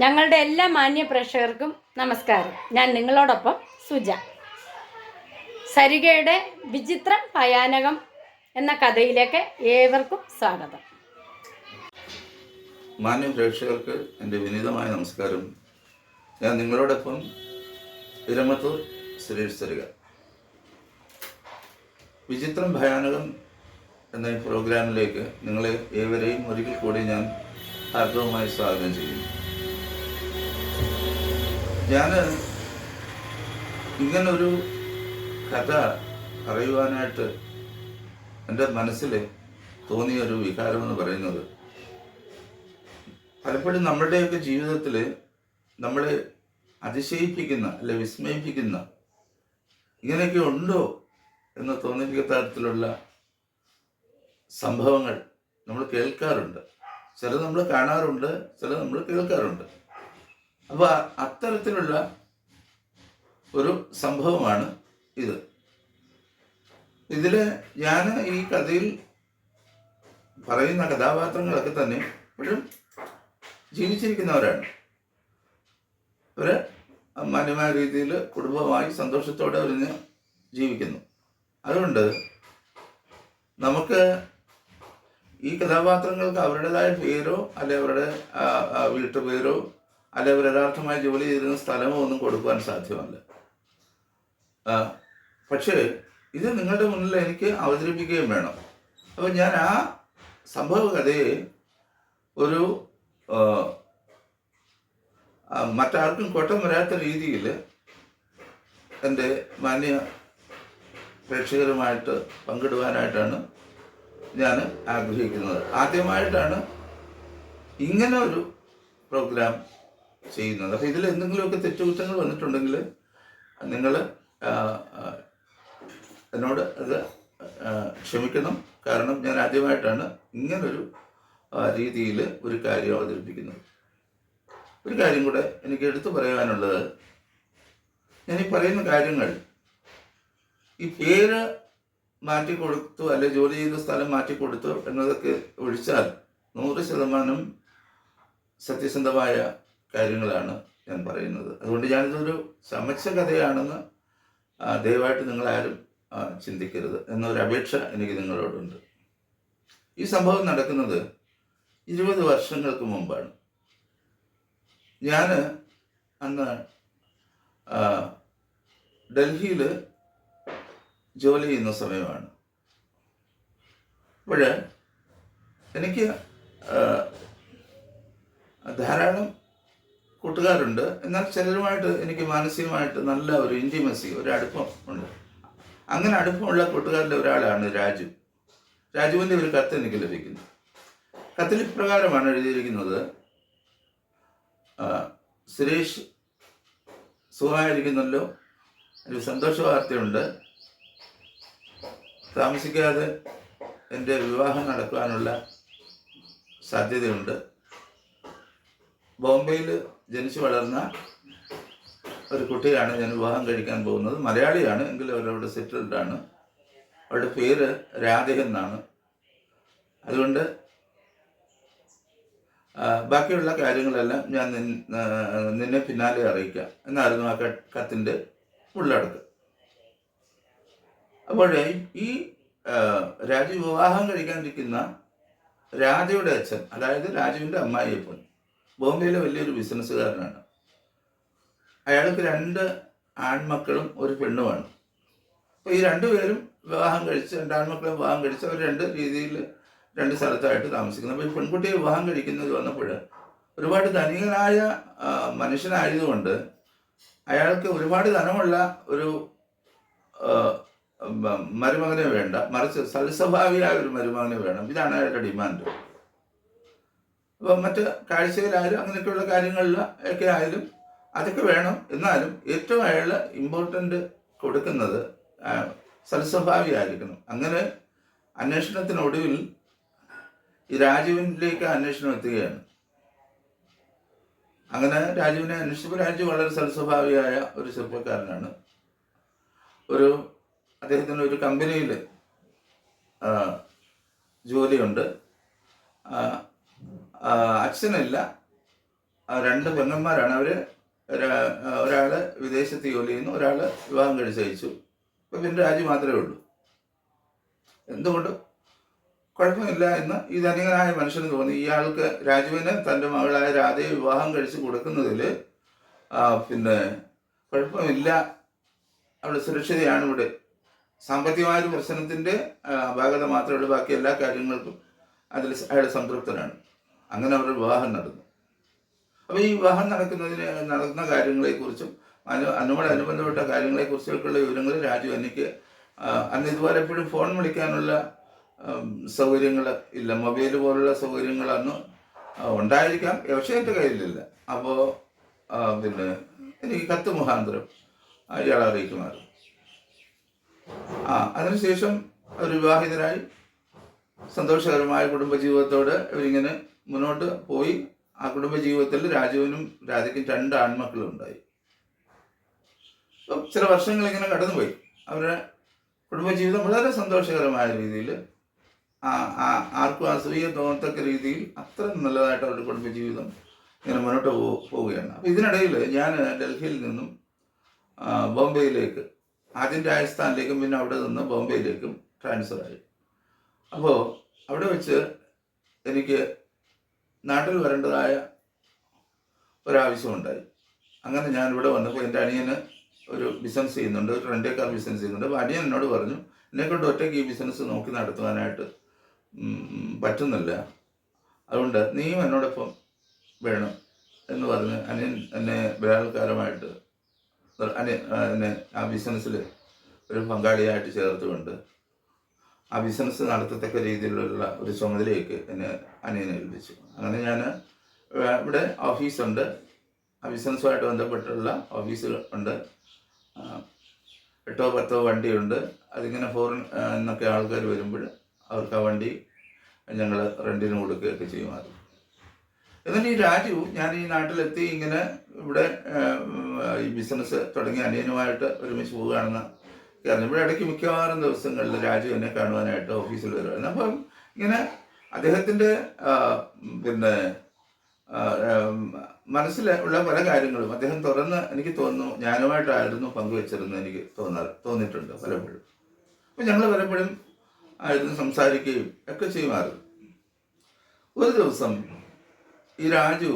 ഞങ്ങളുടെ എല്ലാ മാന്യ പ്രേക്ഷകർക്കും നമസ്കാരം. ഞാൻ നിങ്ങളോടൊപ്പം സുജ. സരികയുടെ വിചിത്രം ഭയാനകം എന്ന കഥയിലേക്ക് ഏവർക്കും സ്വാഗതം. മാന്യ പ്രേക്ഷകർക്ക് എൻ്റെ വിനീതമായ നമസ്കാരം. ഞാൻ നിങ്ങളോടൊപ്പം ഇരമത്തൂർ സുരേഷ് സരിക. വിചിത്രം ഭയാനകം എന്ന ഈ പ്രോഗ്രാമിലേക്ക് നിങ്ങളെ ഏവരെയും ഒരിക്കൽ കൂടി ഞാൻ ആർദ്രവുമായി സ്വാഗതം ചെയ്യുന്നു. ഞാൻ ഇങ്ങനൊരു കഥ പറയുവാനായിട്ട് എൻ്റെ മനസ്സിൽ തോന്നിയൊരു വികാരമെന്ന് പറയുന്നത്, പലപ്പോഴും നമ്മുടെയൊക്കെ ജീവിതത്തിൽ നമ്മളെ അതിശയിപ്പിക്കുന്ന അല്ലെ വിസ്മയിപ്പിക്കുന്ന ഇങ്ങനെയൊക്കെ ഉണ്ടോ എന്ന് തോന്നിപ്പിക്കുന്ന തരത്തിലുള്ള സംഭവങ്ങൾ നമ്മൾ കേൾക്കാറുണ്ട്. ചിലത് നമ്മൾ കാണാറുണ്ട്, ചിലത് നമ്മൾ കേൾക്കാറുണ്ട്. അപ്പോൾ അത്തരത്തിലുള്ള ഒരു സംഭവമാണ് ഇത്. ഇതിൽ ഞാൻ ഈ കഥയിൽ പറയുന്ന കഥാപാത്രങ്ങളൊക്കെ തന്നെ ഇപ്പോഴും ജീവിച്ചിരിക്കുന്നവരാണ്. അവർ മാന്യമായ രീതിയിൽ കുടുംബമായി സന്തോഷത്തോടെ അവരിന്ന് ജീവിക്കുന്നു. അതുകൊണ്ട് നമുക്ക് ഈ കഥാപാത്രങ്ങൾക്ക് അവരുടേതായ പേരോ അല്ലെ അവരുടെ വീട്ടുപേരോ അല്ലെ അവർ യഥാർത്ഥമായി ജോലി ചെയ്തിരുന്ന സ്ഥലമോ ഒന്നും കൊടുക്കുവാൻ സാധ്യമല്ല. പക്ഷേ ഇത് നിങ്ങളുടെ മുന്നിൽ എനിക്ക് അവതരിപ്പിക്കുകയും വേണം. അപ്പോൾ ഞാൻ ആ സംഭവ കഥയെ ഒരു മറ്റാർക്കും കോട്ടം വരാത്ത രീതിയിൽ എൻ്റെ മാന്യ പ്രേക്ഷകരുമായിട്ട് പങ്കിടുവാനായിട്ടാണ് ഞാൻ ആഗ്രഹിക്കുന്നത്. ആദ്യമായിട്ടാണ് ഇങ്ങനെ ഒരു പ്രോഗ്രാം ചെയ്യുന്നത്. അപ്പോൾ ഇതിൽ എന്തെങ്കിലുമൊക്കെ തെറ്റുകുറ്റങ്ങൾ വന്നിട്ടുണ്ടെങ്കിൽ നിങ്ങൾ എന്നോട് അത് ക്ഷമിക്കണം. കാരണം ഞാൻ ആദ്യമായിട്ടാണ് ഇങ്ങനൊരു രീതിയിൽ ഒരു കാര്യം അവതരിപ്പിക്കുന്നത്. ഒരു കാര്യം കൂടെ എനിക്ക് എടുത്തു പറയാനുള്ളത്, ഞാൻ ഈ പറയുന്ന കാര്യങ്ങൾ ഈ പേര് മാറ്റിക്കൊടുത്തു അല്ലെ ജോലി ചെയ്ത സ്ഥലം മാറ്റിക്കൊടുത്തു എന്നതൊക്കെ ഒഴിച്ചാൽ 100% സത്യസന്ധമായ കാര്യങ്ങളാണ് ഞാൻ പറയുന്നത്. അതുകൊണ്ട് ഞാനിതൊരു ചമച്ച കഥയാണെന്ന് ദയവായിട്ട് നിങ്ങളാരും ചിന്തിക്കരുത് എന്നൊരു അപേക്ഷ എനിക്ക് നിങ്ങളോടുണ്ട്. ഈ സംഭവം നടക്കുന്നത് 20 വർഷങ്ങൾക്ക് മുമ്പാണ്. ഞാൻ അന്ന് ഡൽഹിയിൽ ജോലി ചെയ്യുന്ന സമയമാണ്. അപ്പോൾ എനിക്ക് ധാരാളം കൂട്ടുകാരുണ്ട്. എന്നാൽ ചിലരുമായിട്ട് എനിക്ക് മാനസികമായിട്ട് നല്ല ഒരു ഇൻറ്റിമസി, ഒരു അടുപ്പം ഉണ്ട്. അങ്ങനെ അടുപ്പമുള്ള കൂട്ടുകാരിലെ ഒരാളാണ് രാജു. രാജുവിൻ്റെ ഒരു കത്ത് എനിക്ക് ലഭിക്കുന്നു. കത്തിൽ ഇപ്രകാരമാണ് എഴുതിയിരിക്കുന്നത്: സുരേഷ്, സുഖമായിരിക്കുന്നല്ലോ, ഒരു സന്തോഷ വാർത്തയുണ്ട്. താമസിക്കാതെ എൻ്റെ വിവാഹം നടക്കുവാനുള്ള സാധ്യതയുണ്ട്. ബോംബെയിൽ ജനിച്ചു വളർന്ന ഒരു കുട്ടിയാണ് ഞാൻ വിവാഹം കഴിക്കാൻ പോകുന്നത്. മലയാളിയാണ്, എങ്കിലും അവരവിടെ സെറ്റിൽഡാണ്. അവരുടെ പേര് രാധ എന്നാണ്. അതുകൊണ്ട് ബാക്കിയുള്ള കാര്യങ്ങളെല്ലാം ഞാൻ നിന്നെ പിന്നാലെ അറിയിക്കാം എന്നായിരുന്നു ആ കത്തിൻ്റെ ഉള്ളടക്കം. അപ്പോൾ ഈ രാജു വിവാഹം കഴിക്കാനിരിക്കുന്ന രാധയുടെ അച്ഛൻ, അതായത് രാജുവിൻ്റെ അമ്മായിയപ്പൻ, ബോംബെയിലെ വലിയൊരു ബിസിനസ്സുകാരനാണ്. അയാൾക്ക് 2 ആൺമക്കളും ഒരു പെണ്ണുമാണ്. അപ്പോൾ ഈ 2 പേരും വിവാഹം കഴിച്ച്, 2 ആൺമക്കളും വിവാഹം കഴിച്ച് അവർ 2 രീതിയിൽ 2 സ്ഥലത്തായിട്ട് താമസിക്കുന്നു. അപ്പോൾ ഈ പെൺകുട്ടിയെ വിവാഹം കഴിക്കുന്നത് വന്നപ്പോൾ ഒരുപാട് ധനികനായ മനുഷ്യനായതുകൊണ്ട് അയാൾക്ക് ഒരുപാട് ധനമുള്ള ഒരു മരുമകനെ വേണ്ട, മറിച്ച് സൽസ്വഭാവിയായ ഒരു മരുമകനെ വേണം. ഇതാണ് അയാളുടെ ഡിമാൻഡ്. അപ്പോൾ മറ്റ് കാഴ്ചയിലായാലും അങ്ങനെയൊക്കെയുള്ള കാര്യങ്ങളിൽ ഒക്കെ ആയാലും അതൊക്കെ വേണം. എന്നാലും ഏറ്റവും അയാൾ ഇമ്പോർട്ടൻ്റ് കൊടുക്കുന്നത് സൽസ്വഭാവിയായിരിക്കണം. അങ്ങനെ അന്വേഷണത്തിനൊടുവിൽ ഈ രാജുവിലേക്ക് അന്വേഷണം എത്തുകയാണ്. അങ്ങനെ രാജുവിനെ അന്വേഷിച്ചപ്പോൾ രാജു വളരെ സൽസ്വഭാവിയായ ഒരു ചെറുപ്പക്കാരനാണ്. അദ്ദേഹത്തിന് ഒരു കമ്പനിയിൽ ജോലിയുണ്ട്. അച്ഛനില്ല, രണ്ട് പെങ്ങന്മാരാണ്. അവർ ഒരാൾ വിദേശത്ത് ജോലി ചെയ്യുന്നു, ഒരാൾ വിവാഹം കഴിച്ചയച്ചു. ഇപ്പം പിന്നെ രാജു മാത്രമേ ഉള്ളൂ. എന്തുകൊണ്ട് കുഴപ്പമില്ല എന്ന് ഈ ധനികനായ മനുഷ്യന് തോന്നി. ഇയാൾക്ക് രാജുവിന് തൻ്റെ മകളായ രാധയെ വിവാഹം കഴിച്ച് കൊടുക്കുന്നതിൽ പിന്നെ കുഴപ്പമില്ല, അവിടെ സുരക്ഷിതയാണ്. ഇവിടെ സാമ്പത്തികമായൊരു പ്രശ്നത്തിൻ്റെ അപാകത മാത്രമേ ഉള്ളൂ, ബാക്കി എല്ലാ കാര്യങ്ങൾക്കും അതിൽ അയാൾ സംതൃപ്തനാണ്. അങ്ങനെ അവരുടെ വിവാഹം നടന്നു. അപ്പോൾ ഈ വിവാഹം നടക്കുന്ന കാര്യങ്ങളെക്കുറിച്ചും അതിനോടനുബന്ധപ്പെട്ട കാര്യങ്ങളെക്കുറിച്ചൊക്കെയുള്ള വിവരങ്ങൾ രാജു എനിക്ക് അന്ന് ഇതുപോലെ എപ്പോഴും ഫോൺ വിളിക്കാനുള്ള സൗകര്യങ്ങൾ ഇല്ല, മൊബൈൽ പോലുള്ള സൗകര്യങ്ങൾ അന്ന് ഉണ്ടായിരിക്കാം, പക്ഷേ എൻ്റെ കയ്യിലില്ല. അപ്പോൾ പിന്നെ എനിക്ക് കത്ത് മുഖാന്തരം ഇയാളെ അറിയിക്കുമായിരുന്നു. അതിനുശേഷം ഒരു വിവാഹിതരായി സന്തോഷകരമായ കുടുംബജീവിതത്തോട് ഇവരിങ്ങനെ മുന്നോട്ട് പോയി. ആ കുടുംബജീവിതത്തിൽ രാജുവിനും രാധയ്ക്കും 2 ആൺമക്കളുണ്ടായി. ചില വർഷങ്ങൾ ഇങ്ങനെ കടന്നുപോയി. അവരുടെ കുടുംബജീവിതം വളരെ സന്തോഷകരമായ രീതിയിൽ, ആർക്കും അസൂയ തോന്നത്തക്ക രീതിയിൽ അത്ര നല്ലതായിട്ട് അവരുടെ കുടുംബജീവിതം ഇങ്ങനെ മുന്നോട്ട് പോവുകയാണ്. അപ്പോൾ ഇതിനിടയിൽ ഞാൻ ഡൽഹിയിൽ നിന്നും ബോംബെയിലേക്ക്, ആദ്യം രാജസ്ഥാനിലേക്കും പിന്നെ അവിടെ നിന്ന് ബോംബെയിലേക്കും ട്രാൻസ്ഫറായി. അപ്പോൾ അവിടെ വെച്ച് എനിക്ക് നാട്ടിൽ വരേണ്ടതായ ഒരാവശ്യമുണ്ടായി. അങ്ങനെ ഞാൻ ഇവിടെ വന്നപ്പോൾ എൻ്റെ അനിയന് ഒരു ബിസിനസ് ചെയ്യുന്നുണ്ട്, ഒരു റെൻ്റേ കാർ ബിസിനസ് ചെയ്യുന്നുണ്ട്. അപ്പോൾ അനിയൻ എന്നോട് പറഞ്ഞു, എന്നെക്കൊണ്ട് ഒറ്റയ്ക്ക് ഈ ബിസിനസ് നോക്കി നടത്തുവാനായിട്ട് പറ്റുന്നില്ല, അതുകൊണ്ട് നീയും എന്നോടൊപ്പം വേണം എന്ന് പറഞ്ഞ് അനിയൻ എന്നെ ബലാത്കാരമായിട്ട് എന്നെ ആ ബിസിനസ്സിൽ ഒരു പങ്കാളിയായിട്ട് ചേർത്തുകൊണ്ട് ആ ബിസിനസ് നടത്തത്തക്ക രീതിയിലുള്ള ഒരു ചുമതലയൊക്കെ എന്നെ അനിയനെ ഏൽപ്പിച്ചു. അങ്ങനെ ഞാൻ ഇവിടെ ഓഫീസുണ്ട്, ആ ബിസിനസ്സുമായിട്ട് ബന്ധപ്പെട്ടുള്ള ഓഫീസ് ഉണ്ട്, 8-10 വണ്ടിയുണ്ട്. അതിങ്ങനെ ഫോറിൻ എന്നൊക്കെ ആൾക്കാർ വരുമ്പോൾ അവർക്ക് ആ വണ്ടി ഞങ്ങൾ റെൻറ്റിന് കൊടുക്കുകയൊക്കെ ചെയ്യുമായിരുന്നു. എന്നിട്ട് ഈ രാജു ഞാൻ ഈ നാട്ടിലെത്തി ഇങ്ങനെ ഇവിടെ ഈ ബിസിനസ് തുടങ്ങി അനിയനുമായിട്ട് ഒരുമിച്ച് പോവുകയാണെന്ന് കാരണം ഇവിടെ ഇടയ്ക്ക് മിക്കവാറും ദിവസങ്ങളിൽ രാജു എന്നെ കാണുവാനായിട്ട് ഓഫീസിൽ വരുമായിരുന്നു. അപ്പം ഇങ്ങനെ അദ്ദേഹത്തിൻ്റെ പിന്നെ മനസ്സിലുള്ള പല കാര്യങ്ങളും അദ്ദേഹം തുറന്ന് എനിക്ക് തോന്നുന്നു ഞാനുമായിട്ടായിരുന്നു പങ്കുവെച്ചിരുന്നത് എനിക്ക് തോന്നിയിട്ടുണ്ട് പലപ്പോഴും. അപ്പം ഞങ്ങൾ പലപ്പോഴും ആയിരുന്നു സംസാരിക്കുകയും ഒക്കെ ചെയ്യുമായിരുന്നു. ഒരു ദിവസം ഈ രാജു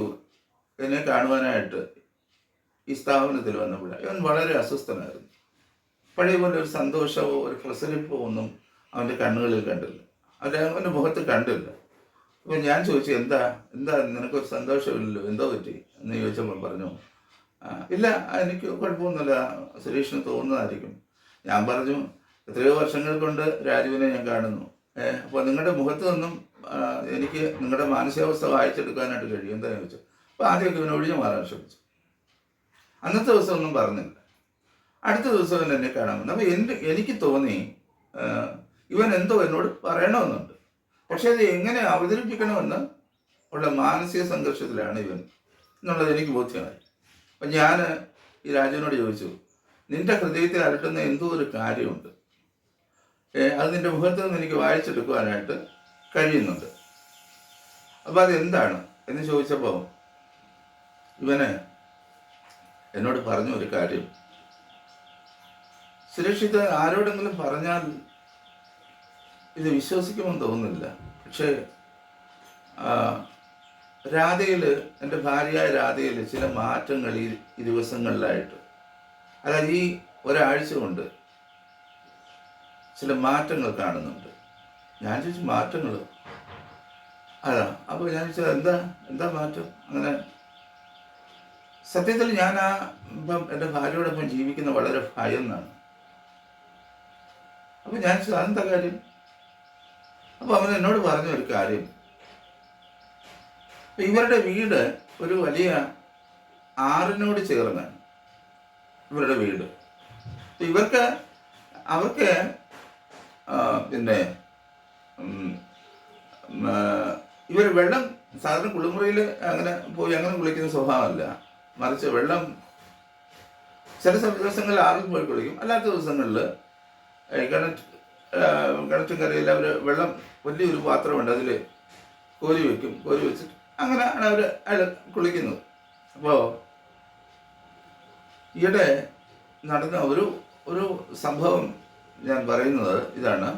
എന്നെ കാണുവാനായിട്ട് ഈ സ്ഥാപനത്തിൽ വന്നപ്പോൾ അവൻ വളരെ അസ്വസ്ഥനായിരുന്നു. പഴയ പോലെ ഒരു സന്തോഷമോ ഒരു പ്രസരിപ്പോ ഒന്നും അവൻ്റെ കണ്ണുകളിൽ കണ്ടില്ല, അവൻ്റെ മുഖത്ത് കണ്ടില്ല. അപ്പോൾ ഞാൻ ചോദിച്ചു, എന്താ നിനക്കൊരു സന്തോഷമില്ലല്ലോ, എന്തോ പറ്റി എന്ന് ചോദിച്ചപ്പോൾ പറഞ്ഞു, ഇല്ല എനിക്ക് കുഴപ്പമൊന്നുമില്ല, സുരേഷിന് തോന്നുന്നതായിരിക്കും. ഞാൻ പറഞ്ഞു, എത്രയോ വർഷങ്ങൾ കൊണ്ട് രാജുവിനെ ഞാൻ കാണുന്നു, അപ്പോൾ നിങ്ങളുടെ മുഖത്ത് നിന്നും എനിക്ക് നിങ്ങളുടെ മാനസികാവസ്ഥ വായിച്ചെടുക്കാനായിട്ട് കഴിയും, എന്താ ചോദിച്ചു. അപ്പോൾ ആദ്യമൊക്കെ ഇവനെ ഒഴിഞ്ഞു മാറാൻ ശ്രമിച്ചു. അന്നത്തെ ദിവസം ഒന്നും പറഞ്ഞില്ല. അടുത്ത ദിവസം അവൻ എന്നെ കാണാൻ വന്നു. അപ്പോൾ എനിക്ക് തോന്നി ഇവൻ എന്തോ എന്നോട് പറയണമെന്നുണ്ട്, പക്ഷെ അത് എങ്ങനെ അവതരിപ്പിക്കണമെന്ന് ഉള്ള മാനസിക സംഘർഷത്തിലാണ് ഇവൻ എന്നുള്ളത് എനിക്ക് ബോധ്യമായി. അപ്പം ഞാൻ ഈ രാജുവിനോട് ചോദിച്ചു, നിന്റെ ഹൃദയത്തിൽ അലട്ടുന്ന എന്തോ ഒരു കാര്യമുണ്ട്, അത് നിന്റെ മുഖത്ത് നിന്ന് എനിക്ക് വായിച്ചെടുക്കുവാനായിട്ട് കഴിയുന്നുണ്ട്, അപ്പോൾ അതെന്താണ് എന്ന് ചോദിച്ചപ്പോൾ ഇവന് എന്നോട് പറഞ്ഞ ഒരു കാര്യം, സുരക്ഷിത ആരോടെങ്കിലും പറഞ്ഞാൽ ഇത് വിശ്വസിക്കുമെന്ന് തോന്നുന്നില്ല, പക്ഷേ രാധയിൽ, എൻ്റെ ഭാര്യയായ രാധയിൽ ചില മാറ്റങ്ങൾ ഈ ദിവസങ്ങളിലായിട്ട്, അതായത് ഈ ഒരാഴ്ച കൊണ്ട് ചില മാറ്റങ്ങൾ കാണുന്നുണ്ട്. ഞാൻ ചോദിച്ചു, മാറ്റങ്ങൾ? അതാ. അപ്പോൾ ഞാൻ ചോദിച്ചത് എന്താ മാറ്റം? അങ്ങനെ സത്യത്തിൽ ഞാൻ ഇപ്പം എൻ്റെ ഭാര്യയോടൊപ്പം ജീവിക്കുന്ന വളരെ ഭയന്നാണ്. അപ്പോൾ ഞാൻ ചോദിച്ചത്, അതെന്താ കാര്യം? അപ്പോൾ അവൻ എന്നോട് പറഞ്ഞ ഒരു കാര്യം, ഇവരുടെ വീട് ഒരു വലിയ ആറിനോട് ചേർന്നാണ് ഇവരുടെ വീട്. അവർക്ക് പിന്നെ ഇവർ വെള്ളം സാധാരണ കുളിമുറിയിൽ അങ്ങനെ പോയി അങ്ങനെ കുളിക്കുന്ന സ്വഭാവമല്ല, മറിച്ച് വെള്ളം ചില ദിവസങ്ങളിൽ ആറിൽ പോയി കുളിക്കും, അല്ലാത്ത ദിവസങ്ങളിൽ കിണറ്റുകരയിൽ അവർ വെള്ളം വലിയൊരു പാത്രമുണ്ട്, അതിൽ കോരി വെച്ചിട്ട് അങ്ങനെയാണ് അയാൾ കുളിക്കുന്നത്. അപ്പോൾ ഈയിടെ നടന്ന ഒരു ഒരു സംഭവം ഞാൻ പറയുന്നത് ഇതാണ്.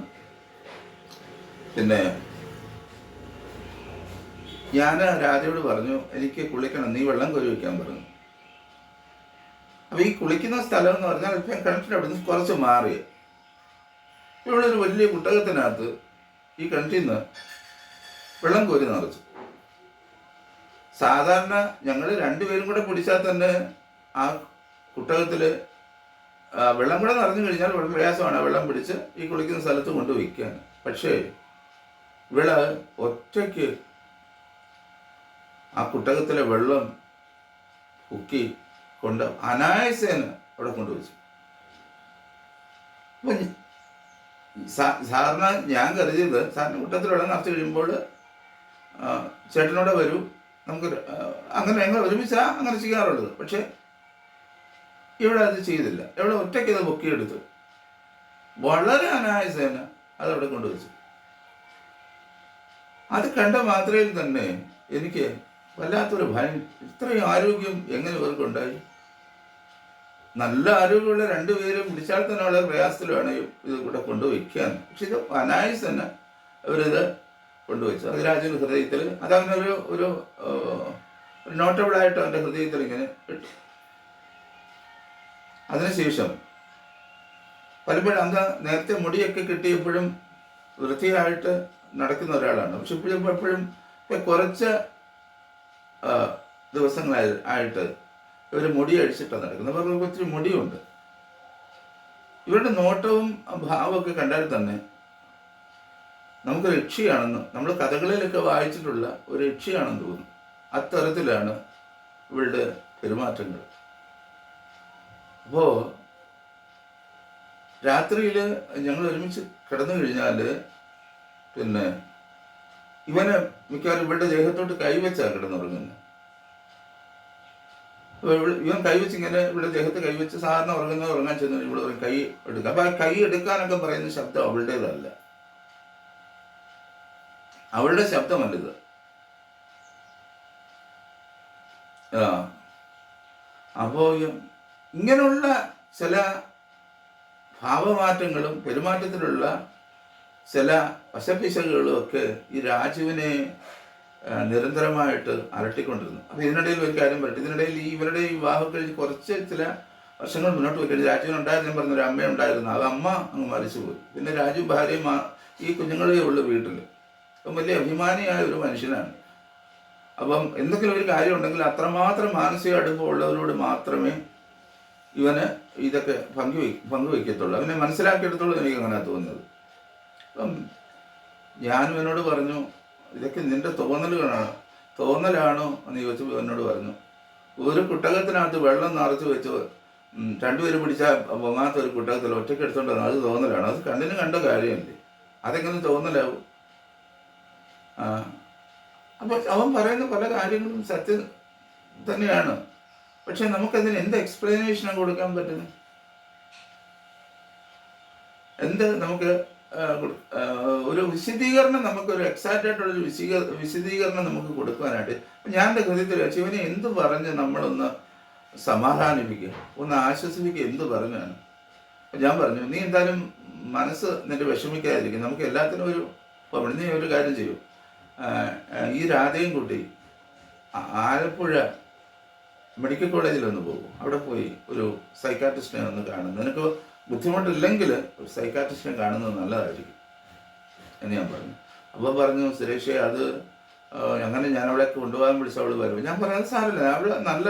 പിന്നെ ഞാൻ രാധയോട് പറഞ്ഞു, എനിക്ക് കുളിക്കണം, നീ വെള്ളം കോരി വയ്ക്കാൻ പറഞ്ഞു. അപ്പോൾ ഈ കുളിക്കുന്ന സ്ഥലം എന്ന് പറഞ്ഞാൽ ഇപ്പം കിണറ്റിൻ്റെ അവിടെ നിന്ന് കുറച്ച് മാറി ഇവിടെ ഒരു വലിയ കുട്ടകത്തിനകത്ത് ഈ കിണറ്റിൽ നിന്ന് വെള്ളം കോരി നിറച്ചു. സാധാരണ ഞങ്ങൾ രണ്ടുപേരും കൂടെ പിടിച്ചാൽ തന്നെ ആ കുട്ടകത്തിൽ വെള്ളം കൂടെ നിറഞ്ഞു കഴിഞ്ഞാൽ വളരെ പ്രയാസമാണ് വെള്ളം പിടിച്ച് ഈ കുളിക്കുന്ന സ്ഥലത്ത് കൊണ്ട് വയ്ക്കാൻ. പക്ഷേ ഇവിടെ ഒറ്റയ്ക്ക് ആ കുട്ടകത്തിലെ വെള്ളം കുക്കി കൊണ്ട് അനായാസേന അവിടെ കൊണ്ടുവച്ചു. അപ്പം സാറിന് ഞാൻ കരുതിയത്, സാറിന് കുട്ടത്തിൽ വെള്ളം നിറച്ച് കഴിയുമ്പോൾ ചേട്ടനോടെ വരൂ, നമുക്ക് അങ്ങനെ ഞങ്ങൾ ഒരുമിച്ചാണ് അങ്ങനെ ചെയ്യാറുള്ളത്. പക്ഷേ ഇവിടെ അത് ചെയ്തില്ല. ഇവിടെ ഒറ്റയ്ക്ക് ഇത് പൊക്കിയെടുത്ത് വളരെ അനായാസേന അതവിടെ കൊണ്ടുവച്ചു. അത് കണ്ട മാത്രയിൽ തന്നെ എനിക്ക് വല്ലാത്തൊരു ഭയം, ഇത്രയും ആരോഗ്യം എങ്ങനെ ഇവർക്കുണ്ടായി? നല്ല ആരോഗ്യമുള്ള രണ്ടുപേരും പിടിച്ചാൽ തന്നെ വളരെ പ്രയാസത്തിലാണ് ഇത് ഇവിടെ കൊണ്ടുവയ്ക്കാൻ. പക്ഷെ ഇത് അനായാസേന അവരിത് കൊണ്ടുവച്ചു. അത് രാജുവിൻ്റെ ഹൃദയത്തിൽ അതവനൊരു ഒരു നോട്ടബിളായിട്ട് അവൻ്റെ ഹൃദയത്തിൽ ഇങ്ങനെ ഇട്ടു. അതിനുശേഷം പലപ്പോഴും അന്ന് നേരത്തെ മുടിയൊക്കെ കിട്ടിയപ്പോഴും വൃത്തിയായിട്ട് നടക്കുന്ന ഒരാളാണ്. പക്ഷെ ഇപ്പോഴും എപ്പോഴും കുറച്ച് ദിവസങ്ങളായിട്ട് ഇവർ മുടി അഴിച്ചിട്ടാണ് നടക്കുന്നത്. അപ്പോൾ ഇവർക്ക് ഒത്തിരി മുടിയുണ്ട്. ഇവരുടെ നോട്ടവും ഭാവമൊക്കെ കണ്ടാൽ തന്നെ നമുക്ക് രക്ഷയാണെന്ന്, നമ്മൾ കഥകളിലൊക്കെ വായിച്ചിട്ടുള്ള ഒരു രക്ഷയാണെന്ന് തോന്നുന്നു. അത്തരത്തിലാണ് ഇവരുടെ പെരുമാറ്റങ്ങൾ. അപ്പോൾ രാത്രിയിൽ ഞങ്ങൾ ഒരുമിച്ച് കിടന്നു കഴിഞ്ഞാൽ പിന്നെ ഇവന് മിക്കവാറും ഇവരുടെ ദേഹത്തോട്ട് കൈവച്ചാണ് കിടന്നുറങ്ങുന്നത്. ഇവൻ കൈവച്ച് ഇങ്ങനെ ഇവിടെ ദേഹത്ത് കൈവച്ച് സാധാരണ ഉറങ്ങാൻ ചെന്ന് ഇവിടെ കൈ എടുക്കുക. അപ്പം ആ കൈ എടുക്കാനൊക്കെ പറയുന്ന ശബ്ദം അവളുടേതല്ല, അവളുടെ ശബ്ദമല്ലത്. അപ്പോൾ ഇങ്ങനെയുള്ള ചില ഭാവമാറ്റങ്ങളും പെരുമാറ്റത്തിലുള്ള ചില വശപ്പിശകുകളും ഒക്കെ ഈ രാജുവിനെ നിരന്തരമായിട്ട് അലട്ടിക്കൊണ്ടിരുന്നു. അപ്പോൾ ഇതിനിടയിൽ ഒരു കാര്യം പറയട്ടെ. ഇതിനിടയിൽ ഇവരുടെ ഈ വിവാഹം കഴിഞ്ഞ് കുറച്ച് ചില വർഷങ്ങൾ മുന്നോട്ട് പോയി കഴിഞ്ഞ് രാജുവിനുണ്ടായിരുന്നു, ഞാൻ പറഞ്ഞൊരു അമ്മയുണ്ടായിരുന്നു. അത് അമ്മ അങ്ങ് മരിച്ചുപോയി. പിന്നെ രാജു ഭാര്യയും ഈ കുഞ്ഞുങ്ങളെ ഉള്ളു വീട്ടിൽ. അപ്പം വലിയ അഭിമാനിയായ ഒരു മനുഷ്യനാണ്. അപ്പം എന്തെങ്കിലും ഒരു കാര്യം ഉണ്ടെങ്കിൽ അത്രമാത്രം മാനസിക അടുപ്പമുള്ളവരോട് മാത്രമേ ഇവന് ഇതൊക്കെ പങ്കുവയ്ക്കത്തുള്ളൂ. അവനെ മനസ്സിലാക്കിയെടുത്തോളൂ. എനിക്ക് അങ്ങനെ തോന്നുന്നത്. അപ്പം ഞാനും എന്നോട് പറഞ്ഞു, ഇതൊക്കെ നിന്റെ തോന്നലാണോ എന്ന് ചോദിച്ചപ്പോൾ എന്നോട് പറഞ്ഞു, ഒരു കുട്ടകത്തിനകത്ത് വെള്ളം നിറച്ച് വെച്ച് രണ്ടുപേരും പിടിച്ചാൽ പൊങ്ങാത്ത ഒരു കുട്ടകത്തിൽ ഒറ്റയ്ക്ക് എടുത്തോണ്ട് അത് തോന്നലാണ്. അത് കണ്ണിന് കണ്ട കാര്യമല്ലേ, അതെങ്ങനെ തോന്നലാവും? അപ്പോൾ അവൻ പറയുന്ന പല കാര്യങ്ങളും സത്യം തന്നെയാണ്. പക്ഷെ നമുക്കതിന് എന്ത് എക്സ്പ്ലനേഷനാണ് കൊടുക്കാൻ പറ്റുന്നത്? എന്ത് നമുക്ക് ഒരു വിശദീകരണം, നമുക്കൊരു എക്സാക്റ്റ് ആയിട്ടുള്ളൊരു വിശദീകരണം നമുക്ക് കൊടുക്കാനായിട്ട് ഞാൻ എൻ്റെ ഹൃദയത്തിൽ വെച്ച് ഇവനെ എന്ത് പറഞ്ഞ് നമ്മളൊന്ന് സമാധാനിപ്പിക്കുക, ഒന്ന് ആശ്വസിപ്പിക്കുക, എന്ത് പറഞ്ഞാണ്? ഞാൻ പറഞ്ഞു, നീ എന്തായാലും മനസ്സ് നിന്റെ വിഷമിക്കാതിരിക്കും. നമുക്ക് എല്ലാത്തിനും നീ ഒരു കാര്യം ചെയ്യും. ഈ രാധയും കുട്ടി ആലപ്പുഴ മെഡിക്കൽ കോളേജിലൊന്ന് പോകും. അവിടെ പോയി ഒരു സൈക്കാട്രിസ്റ്റിനെ ഒന്ന് കാണും. നിനക്ക് ബുദ്ധിമുട്ടില്ലെങ്കിൽ ഒരു സൈക്കാട്രിസ്റ്റിനെ കാണുന്നത് നല്ലതായിരിക്കും എന്ന് ഞാൻ പറഞ്ഞു. അപ്പോൾ പറഞ്ഞു, സുരേഷേ അത് അങ്ങനെ ഞാൻ അവളെ കൊണ്ടുപോകാൻ വിളിച്ച അവൾ വരും. ഞാൻ പറയാൻ സാരമില്ല, അവൾ നല്ല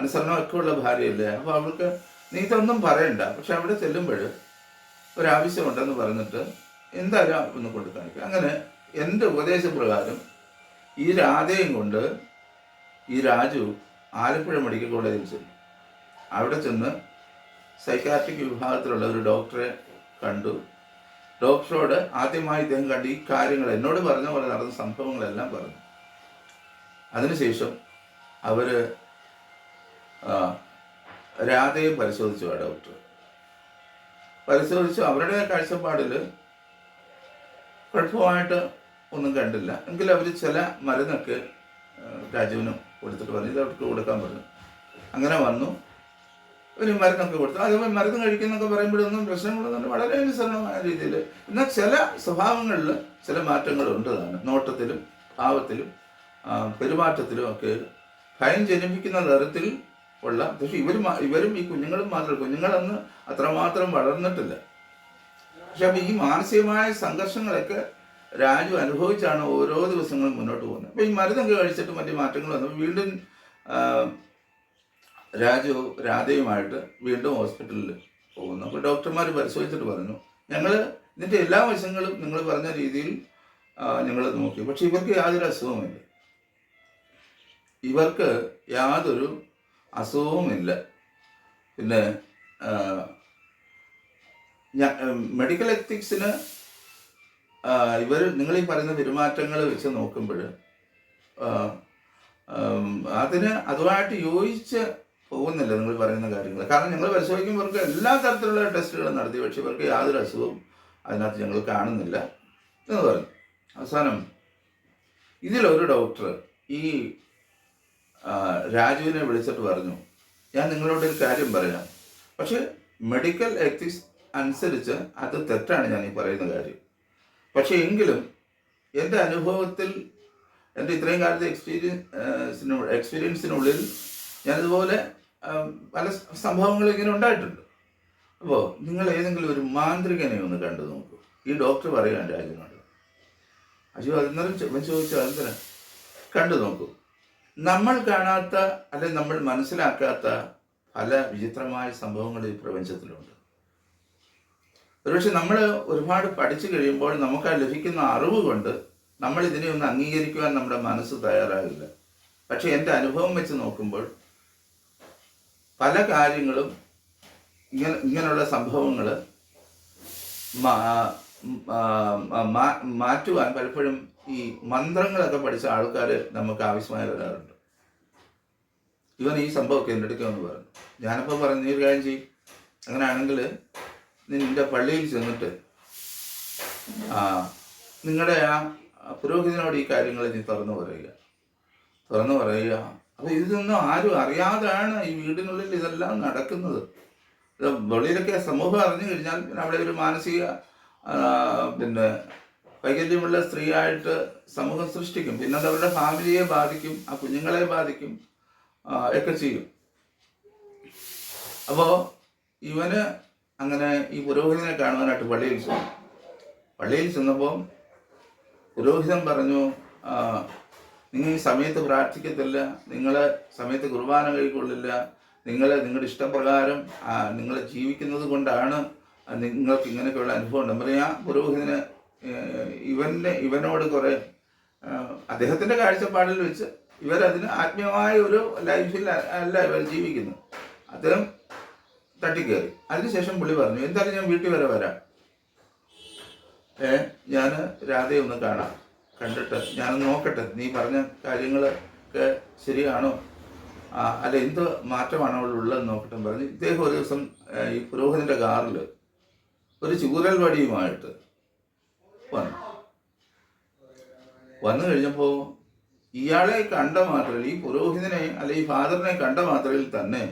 അനുസരണമൊക്കെ ഉള്ള ഭാര്യയല്ലേ, അപ്പോൾ അവൾക്ക് നീ ഇതൊന്നും പറയണ്ട. പക്ഷെ അവിടെ ചെല്ലുമ്പോൾ ഒരാവശ്യമുണ്ടെന്ന് പറഞ്ഞിട്ട് എന്തായാലും ഒന്ന് കൊണ്ട് കാണിക്കുക. അങ്ങനെ എൻ്റെ ഉപദേശപ്രകാരം ഈ രാധയും കൊണ്ട് ഈ രാജു ആലപ്പുഴ മെഡിക്കൽ കോളേജിൽ ചെന്നു. അവിടെ ചെന്ന് സൈക്കാട്രിക് വിഭാഗത്തിലുള്ള ഒരു ഡോക്ടറെ കണ്ടു. ഡോക്ടറോട് ആദ്യമായി ഇദ്ദേഹം കണ്ട് ഈ കാര്യങ്ങൾ എന്നോട് പറഞ്ഞ പോലെ നടന്ന സംഭവങ്ങളെല്ലാം പറഞ്ഞു. അതിനുശേഷം അവർ രാധയെ പരിശോധിച്ചു. ആ ഡോക്ടർ പരിശോധിച്ചു. അവരുടെ കാഴ്ചപ്പാടിൽ കുഴപ്പമായിട്ട് ഒന്നും കണ്ടില്ല. എങ്കിലും അവർ ചില മരുന്നൊക്കെ രാജുവിനും കൊടുത്തിട്ട് പറഞ്ഞു ഇത് അവർക്ക് കൊടുക്കാൻ പറഞ്ഞു. അങ്ങനെ വന്നു, ഒരു മരുന്നൊക്കെ കൊടുത്തു. അതേപോലെ മരുന്ന് കഴിക്കുന്നൊക്കെ പറയുമ്പോഴൊന്നും പ്രശ്നങ്ങളൊന്നും വളരെ നിസ്സരണമായ രീതിയിൽ. എന്നാൽ ചില സ്വഭാവങ്ങളിൽ ചില മാറ്റങ്ങളുണ്ട്. താനും നോട്ടത്തിലും ഭാവത്തിലും പെരുമാറ്റത്തിലും ഒക്കെ ഭയം ജനിപ്പിക്കുന്ന തരത്തിൽ ഉള്ള. പക്ഷെ ഇവരും ഈ കുഞ്ഞുങ്ങളും മാത്രം, കുഞ്ഞുങ്ങളന്ന് അത്രമാത്രം വളർന്നിട്ടില്ല. പക്ഷെ അപ്പം ഈ മാനസികമായ സംഘർഷങ്ങളൊക്കെ രാജു അനുഭവിച്ചാണ് ഓരോ ദിവസങ്ങളും മുന്നോട്ട് പോകുന്നത്. അപ്പം ഈ മരുന്നൊക്കെ കഴിച്ചിട്ട് മറ്റു മാറ്റങ്ങൾ വന്നു. വീണ്ടും രാജു രാധയുമായിട്ട് വീണ്ടും ഹോസ്പിറ്റലിൽ പോകുന്നു. അപ്പോൾ ഡോക്ടർമാർ പരിശോധിച്ചിട്ട് പറഞ്ഞു, ഞങ്ങൾ ഇതിൻ്റെ എല്ലാ വശങ്ങളും നിങ്ങൾ പറഞ്ഞ രീതിയിൽ ഞങ്ങൾ നോക്കി, പക്ഷെ ഇവർക്ക് യാതൊരു അസുഖവുമില്ല. ഇവർക്ക് യാതൊരു അസുഖവുമില്ല. പിന്നെ മെഡിക്കൽ എത്തിക്സിന് നിങ്ങൾ ഈ പറയുന്ന പെരുമാറ്റങ്ങൾ വെച്ച് നോക്കുമ്പോൾ അതുമായിട്ട് യോജിച്ച് പോകുന്നില്ല നിങ്ങൾ പറയുന്ന കാര്യങ്ങൾ. കാരണം ഞങ്ങൾ പരിശോധിക്കുമ്പോൾ ഇവർക്ക് എല്ലാ തരത്തിലുള്ള ടെസ്റ്റുകളും നടത്തി, പക്ഷെ ഇവർക്ക് യാതൊരു അസുഖവും അതിനകത്ത് ഞങ്ങൾ കാണുന്നില്ല എന്ന് പറഞ്ഞു. അവസാനം ഇതിലൊരു ഡോക്ടർ ഈ രാജുവിനെ വിളിച്ചിട്ട് പറഞ്ഞു, ഞാൻ നിങ്ങളോട് ഒരു കാര്യം പറയാം, പക്ഷെ മെഡിക്കൽ എത്തിക്സ് അനുസരിച്ച് അത് തെറ്റാണ് ഞാൻ ഈ പറയുന്ന കാര്യം. പക്ഷെ എങ്കിലും എൻ്റെ അനുഭവത്തിൽ, എൻ്റെ ഇത്രയും കാലത്തെ എക്സ്പീരിയൻസിനുള്ളിൽ ഞാനിതുപോലെ പല സംഭവങ്ങൾ ഇങ്ങനെ ഉണ്ടായിട്ടുണ്ട്. അപ്പോൾ നിങ്ങൾ ഏതെങ്കിലും ഒരു മാന്ത്രികനെ ഒന്ന് കണ്ടു നോക്കൂ. ഈ ഡോക്ടർ പറയുകയാണ് രാജുവിനോട്. അന്നേരം ചോദിച്ചു, അതെന്തിനാ? കണ്ടു നോക്കൂ. നമ്മൾ കാണാത്ത അല്ലെങ്കിൽ നമ്മൾ മനസ്സിലാക്കാത്ത പല വിചിത്രമായ സംഭവങ്ങൾ ഈ പ്രപഞ്ചത്തിലുണ്ട്. ഒരുപക്ഷെ നമ്മൾ ഒരുപാട് പഠിച്ചു കഴിയുമ്പോൾ നമുക്ക് ആ ലഭിക്കുന്ന അറിവ് കൊണ്ട് നമ്മൾ ഇതിനെ ഒന്ന് അംഗീകരിക്കുവാൻ നമ്മുടെ മനസ്സ് തയ്യാറാകില്ല. പക്ഷെ എൻ്റെ അനുഭവം വെച്ച് നോക്കുമ്പോൾ പല കാര്യങ്ങളും ഇങ്ങനെയുള്ള സംഭവങ്ങൾ മാറ്റുവാൻ പലപ്പോഴും ഈ മന്ത്രങ്ങളൊക്കെ പഠിച്ച ആൾക്കാർ നമുക്ക് ആവശ്യമായി വരാറുണ്ട്. ഇവൻ ഈ സംഭവമൊക്കെ എൻ്റെ അടുക്കെന്ന് പറഞ്ഞു. ഞാനപ്പോൾ പറഞ്ഞു, നീ ഒരു കാര്യം ചെയ്യും, അങ്ങനെയാണെങ്കിൽ നിന്റെ പള്ളിയിൽ ചെന്നിട്ട് നിങ്ങളുടെ ആ പുരോഹിതനോട് ഈ കാര്യങ്ങൾ നീ തുറന്നു പറയുക. അപ്പോൾ ഇതൊന്നും ആരും അറിയാതാണ് ഈ വീടിനുള്ളിൽ ഇതെല്ലാം നടക്കുന്നത്. വെളിയിലൊക്കെ സമൂഹം അറിഞ്ഞു കഴിഞ്ഞാൽ പിന്നെ അവിടെ ഒരു മാനസിക വൈകല്യമുള്ള സ്ത്രീയായിട്ട് സമൂഹം സൃഷ്ടിക്കും. പിന്നെ അത് അവരുടെ ഫാമിലിയെ ബാധിക്കും, ആ കുഞ്ഞുങ്ങളെ ബാധിക്കും ഒക്കെ ചെയ്യും. അപ്പോൾ ഇവന് അങ്ങനെ ഈ പുരോഹിതനെ കാണുവാനായിട്ട് പള്ളിയിൽ ചെന്നപ്പോൾ പുരോഹിതൻ പറഞ്ഞു, നിങ്ങൾ ഈ സമയത്ത് പ്രാർത്ഥിക്കത്തില്ല, നിങ്ങൾ സമയത്ത് കുർബാന കൈക്കൊള്ളില്ല, നിങ്ങളുടെ ഇഷ്ടപ്രകാരം നിങ്ങൾ ജീവിക്കുന്നത് കൊണ്ടാണ് നിങ്ങൾക്ക് ഇങ്ങനെയൊക്കെയുള്ള അനുഭവം ഉണ്ട്. പറയാ പുരോഹിതന് ഇവനോട് കുറെ അദ്ദേഹത്തിൻ്റെ കാഴ്ചപ്പാടിൽ വെച്ച് ഇവരതിന് ആത്മീയമായ ഒരു ലൈഫിൽ അല്ല ഇവർ ജീവിക്കുന്നത്. അദ്ദേഹം തട്ടിക്കയറി. അതിനുശേഷം പുള്ളി പറഞ്ഞു, എന്തായാലും ഞാൻ വീട്ടിൽ വരെ വരാം, ഞാൻ രാധയെ ഒന്ന് കണ്ടിട്ട് ഞാനൊന്ന് നോക്കട്ടെ, നീ പറഞ്ഞ കാര്യങ്ങളൊക്കെ ശരിയാണോ, അല്ല എന്ത് മാറ്റമാണോ അവിടെ ഉള്ളതെന്ന് നോക്കട്ടെ പറഞ്ഞു. ഇദ്ദേഹം ഒരു ദിവസം ഈ പുരോഹിതൻ്റെ കാറിൽ ഒരു ചൂരൽ വടിയുമായിട്ട് വന്നു കഴിഞ്ഞപ്പോൾ ഇയാളെ കണ്ട മാത്രയിൽ, ഈ പുരോഹിതനെ അല്ലെ ഈ ഫാദറിനെ കണ്ട മാത്രയിൽ തന്നെ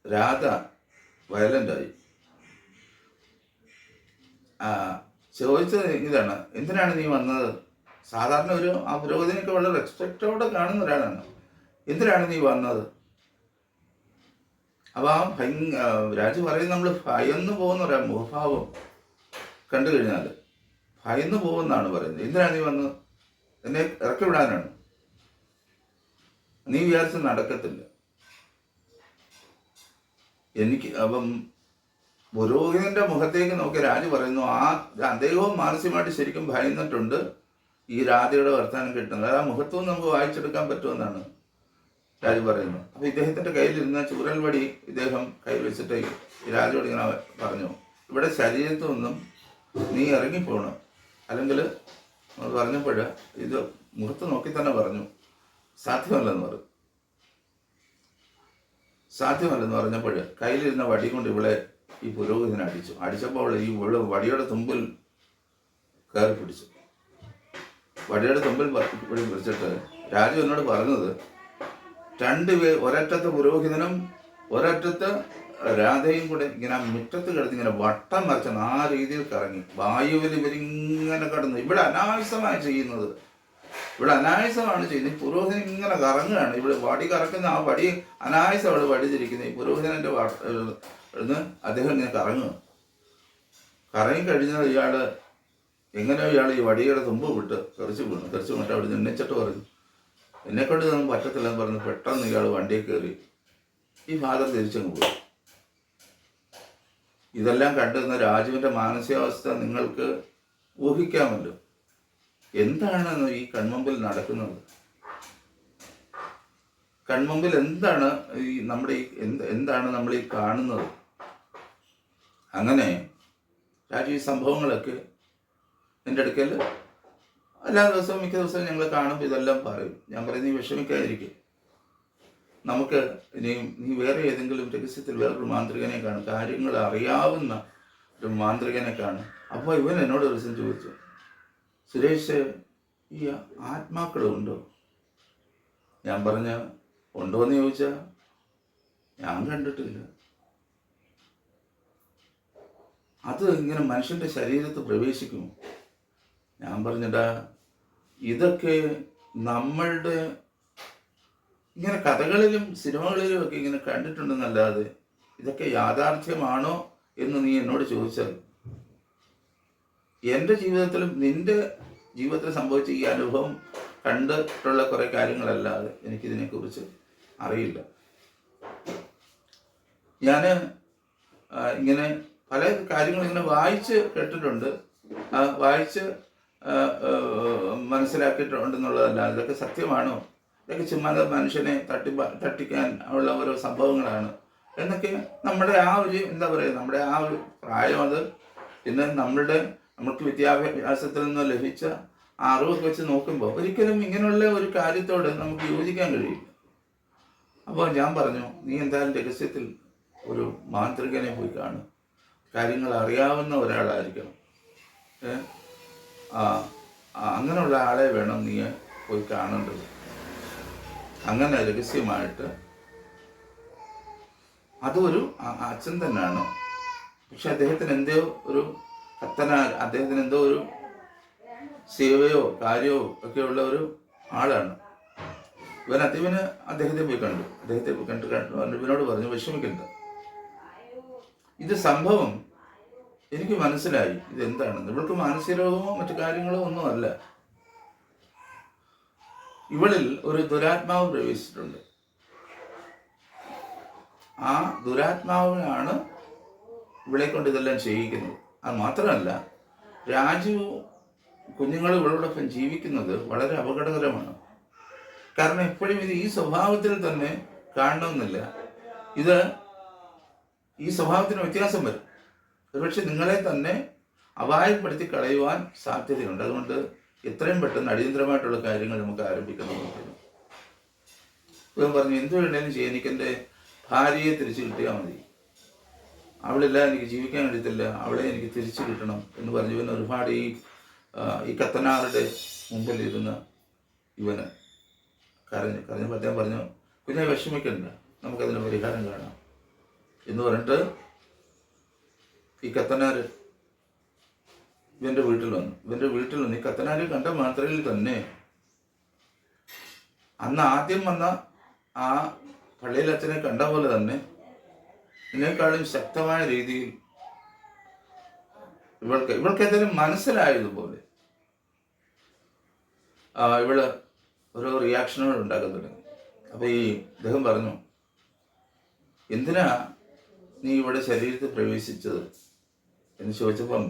രാധ വയലൻ്റായി. ചോദിച്ചത് ഇതാണ്, എന്തിനാണ് നീ വന്നത്? സാധാരണ ആ പുരോഹിതനൊക്കെ വളരെ റെസ്പെക്റ്റോടെ കാണുന്ന ഒരാളാണ്. എന്തിനാണ് നീ വന്നത്? അപ്പം രാജു പറയുന്നത്, നമ്മൾ ഭയന്ന് പോകുന്ന ഒരാ മുഖഭാവം കണ്ടു കഴിഞ്ഞാൽ ഭയന്ന് പോകുമെന്നാണ് പറയുന്നത്. എന്തിനാണ് നീ വന്നത്? എന്നെ ഇറക്കി വിടാനാണ്. നീ വിചാരിച്ച് നടക്കത്തില്ല. അപ്പം പുരോഹിതന്റെ മുഖത്തേക്ക് നോക്കി രാജു പറയുന്നു, അദ്ദേഹവും മാനസികമായിട്ട് ശരിക്കും ഭയന്നിട്ടുണ്ട് ഈ രാധയുടെ വർത്തമാനം കിട്ടുന്നത്. ആ മുഖത്തും നമുക്ക് വായിച്ചെടുക്കാൻ പറ്റുമെന്നാണ് രാജു പറയുന്നത്. അപ്പോൾ ഇദ്ദേഹത്തിന്റെ കയ്യിലിരുന്ന ചൂരൽ വടി ഇദ്ദേഹം കയ്യിൽ വെച്ചിട്ട് രാജുവോട് ഇങ്ങനെ പറഞ്ഞു, ഇവിടെ ശരീരത്തിൽ നിന്നും നീ ഇറങ്ങിപ്പോണം, അല്ലെങ്കിൽ പറഞ്ഞപ്പോൾ ഇത് മുഖത്ത് നോക്കി തന്നെ പറഞ്ഞു, സാധ്യമല്ലെന്ന് പറഞ്ഞപ്പോൾ കയ്യിലിരുന്ന വടി കൊണ്ട് ഇവളെ ഈ പുരോഹിതനെ അടിച്ചപ്പോൾ ഈ വടിയുടെ തുമ്പിൽ കയറി പിടിച്ചു. വടിയുടെ തുമ്പിൽ പിടിച്ചിട്ട് രാജു എന്നോട് പറഞ്ഞത് ഒരറ്റത്ത് പുരോഹിതനും ഒരറ്റത്ത് രാധയും കൂടെ ഇങ്ങനെ മുറ്റത്ത് കിടന്ന് ഇങ്ങനെ വട്ടം വരച്ച ആ രീതിയിൽ കറങ്ങി വായുവിൽ ഇവരിങ്ങനെ കടന്നു. ഇവിടെ അനാവശ്യമാണ് ചെയ്യുന്നത്, ഇവിടെ അനാവശ്യമാണ് ചെയ്യുന്നത്. ഈ പുരോഹിതൻ ഇങ്ങനെ കറങ്ങുകയാണ്. ഇവിടെ വടി കറക്കുന്ന ആ വടി അനാവശ്യമാണ് വടി തിരിക്കുന്നത്. ഈ പുരോഹിതൻ്റെ അദ്ദേഹം ഇങ്ങനെ കറങ്ങുക. കറങ്ങിക്കഴിഞ്ഞാൽ എങ്ങനെയോ ഇയാൾ ഈ വടിയുടെ തുമ്പ് വിട്ട് തെറിച്ച് വീണിട്ട് അവിടെ നിന്ന് എണ്ണിച്ചിട്ട് പറഞ്ഞു, എന്നെക്കൊണ്ട് ഇതൊന്നും പറ്റത്തില്ലെന്ന് പറഞ്ഞ് പെട്ടെന്ന് ഇയാൾ വണ്ടിയിൽ കയറി ഈ ഫാദർ തിരിച്ചങ്ങ് പോയി. ഇതെല്ലാം കണ്ടുവന്ന രാജുവിൻ്റെ മാനസികാവസ്ഥ നിങ്ങൾക്ക് ഊഹിക്കാമല്ലോ. എന്താണ് ഈ കൺമുമ്പിൽ നടക്കുന്നത്? കൺമുമ്പിൽ എന്താണ് എന്താണ് നമ്മൾ ഈ കാണുന്നത്? അങ്ങനെ രാജു ഈ സംഭവങ്ങളൊക്കെ എൻ്റെ അടുക്കൽ എല്ലാ ദിവസവും മിക്ക ദിവസവും ഞങ്ങൾ കാണുമ്പോൾ ഇതെല്ലാം പറയും. ഞാൻ പറയും, നീ വിഷമിക്കാതിരിക്കും, നമുക്ക് നീ വേറെ ഏതെങ്കിലും രഹസ്യത്തിൽ വേറൊരു മാന്ത്രികനെ കാണും, കാര്യങ്ങൾ അറിയാവുന്ന ഒരു മാന്ത്രികനെ കാണും. അപ്പോൾ ഇവൻ എന്നോട് ഒരു ദിവസം ചോദിച്ചു, സുരേഷ്, ഈ ആത്മാക്കളുണ്ടോ? ഞാൻ പറഞ്ഞ ഉണ്ടോയെന്ന് ചോദിച്ചാൽ ഞാൻ കണ്ടിട്ടില്ല. അത് ഇങ്ങനെ മനുഷ്യൻ്റെ ശരീരത്തിൽ പ്രവേശിക്കുമോ? ഞാൻ പറഞ്ഞടാ, ഇതൊക്കെ നമ്മളുടെ ഇങ്ങനെ കഥകളിലും സിനിമകളിലും ഒക്കെ ഇങ്ങനെ കണ്ടിട്ടുണ്ടെന്നല്ലാതെ ഇതൊക്കെ യാഥാർത്ഥ്യമാണോ എന്ന് നീ എന്നോട് ചോദിച്ചാൽ, എൻ്റെ ജീവിതത്തിലും നിൻ്റെ ജീവിതത്തിൽ സംഭവിച്ച ഈ അനുഭവം കണ്ടിട്ടുള്ള കുറേ കാര്യങ്ങളല്ലാതെ എനിക്കിതിനെക്കുറിച്ച് അറിയില്ല. ഞാൻ ഇങ്ങനെ പല കാര്യങ്ങളും ഇങ്ങനെ വായിച്ച് കേട്ടിട്ടുണ്ട്, വായിച്ച് മനസ്സിലാക്കിയിട്ടുണ്ടെന്നുള്ളതല്ല. ഇതൊക്കെ സത്യമാണോ, ഇതൊക്കെ ചുമ്മാ മനുഷ്യനെ തട്ടിക്കാൻ ഉള്ള ഓരോ സംഭവങ്ങളാണ് എന്നൊക്കെ നമ്മുടെ ആ ഒരു എന്താ പറയുക, നമ്മുടെ ആ ഒരു പ്രായം, അത് പിന്നെ നമുക്ക് വിദ്യാഭ്യാസത്തിൽ നിന്ന് ലഭിച്ച അറിവൊക്കെ വെച്ച് നോക്കുമ്പോൾ ഒരിക്കലും ഇങ്ങനെയുള്ള ഒരു കാര്യത്തോട് നമുക്ക് യോജിക്കാൻ കഴിയില്ല. അപ്പോൾ ഞാൻ പറഞ്ഞു, നീ എന്തായാലും രഹസ്യത്തിൽ ഒരു മാന്ത്രികനെ പോയി കാണും, കാര്യങ്ങൾ അറിയാവുന്ന ഒരാളായിരിക്കണം, അങ്ങനെയുള്ള ആളെ വേണം നീ പോയി കാണേണ്ടത്. അങ്ങനെ രഹസ്യമായിട്ട് അതൊരു അച്ഛൻ തന്നെയാണ്, പക്ഷെ അദ്ദേഹത്തിന് എന്തോ ഒരു അദ്ദേഹത്തിന് എന്തോ ഒരു സേവയോ കാര്യമോ ഒക്കെയുള്ള ഒരു ആളാണ്. ഇവന് അദ്ദേഹത്തെ പോയി കണ്ടു ഇവനോട് പറഞ്ഞു, വിഷമിക്കരുത്, ഇത് സംഭവം എനിക്ക് മനസ്സിലായി ഇതെന്താണെന്ന്. ഇവൾക്ക് മാനസിക രോഗമോ മറ്റു കാര്യങ്ങളോ ഒന്നും അല്ല. ഇവളിൽ ഒരു ദുരാത്മാവ് പ്രവേശിച്ചിട്ടുണ്ട്. ആ ദുരാത്മാവിനാണ് ഇവളെ കൊണ്ട് ഇതെല്ലാം ചെയ്യിക്കുന്നത്. അത് മാത്രമല്ല, രാജു കുഞ്ഞുങ്ങൾ ഇവളോടൊപ്പം ജീവിക്കുന്നത് വളരെ അപകടകരമാണ്. കാരണം എപ്പോഴും ഇത് ഈ സ്വഭാവത്തിൽ തന്നെ കാണണമെന്നില്ല. ഈ സ്വഭാവത്തിന് വ്യത്യാസം വരും. ഒരുപക്ഷെ നിങ്ങളെ തന്നെ അപായപ്പെടുത്തി കളയുവാൻ സാധ്യതയുണ്ട്. അതുകൊണ്ട് എത്രയും പെട്ടെന്ന് അടിയന്തരമായിട്ടുള്ള കാര്യങ്ങൾ നമുക്ക് ആരംഭിക്കണം. ഇവൻ പറഞ്ഞു, എന്തു വേണേലും ചെയ്യാൻ, എനിക്ക് എൻ്റെ ഭാര്യയെ തിരിച്ചു കിട്ടിയാൽ മതി, അവളില്ല എനിക്ക് ജീവിക്കാൻ കഴിയത്തില്ല, അവളെ എനിക്ക് തിരിച്ചു കിട്ടണം എന്ന് പറഞ്ഞു. ഇവൻ ഒരുപാട് ഈ കത്തനാറുടെ മുമ്പിൽ ഇരുന്ന് ഇവന് കരഞ്ഞപ്പോൾ അദ്ദേഹം പറഞ്ഞു, കുഞ്ഞെ വിഷമിക്കണ്ട, നമുക്കതിന് പരിഹാരം കാണാം എന്ന് പറഞ്ഞിട്ട് ഈ കത്തനാര് ഇവൻ്റെ വീട്ടിൽ വന്നു. ഈ കത്തനാര് കണ്ട മാത്രയിൽ തന്നെ അന്ന് ആദ്യം വന്ന ആ പള്ളിയിൽ അച്ഛനെ കണ്ട പോലെ തന്നെ ഇതിനേക്കാളും ശക്തമായ രീതിയിൽ ഇവൾക്ക് എന്തെങ്കിലും മനസ്സിലായതുപോലെ ഇവള് ഓരോ റിയാക്ഷനുകൾ ഉണ്ടാക്കാൻ തുടങ്ങി. അപ്പോൾ ഈ അദ്ദേഹം പറഞ്ഞു, എന്തിനാ നീ ഇവിടെ ശരീരത്തിൽ പ്രവേശിച്ചത് എന്ന് ചോദിച്ചപ്പം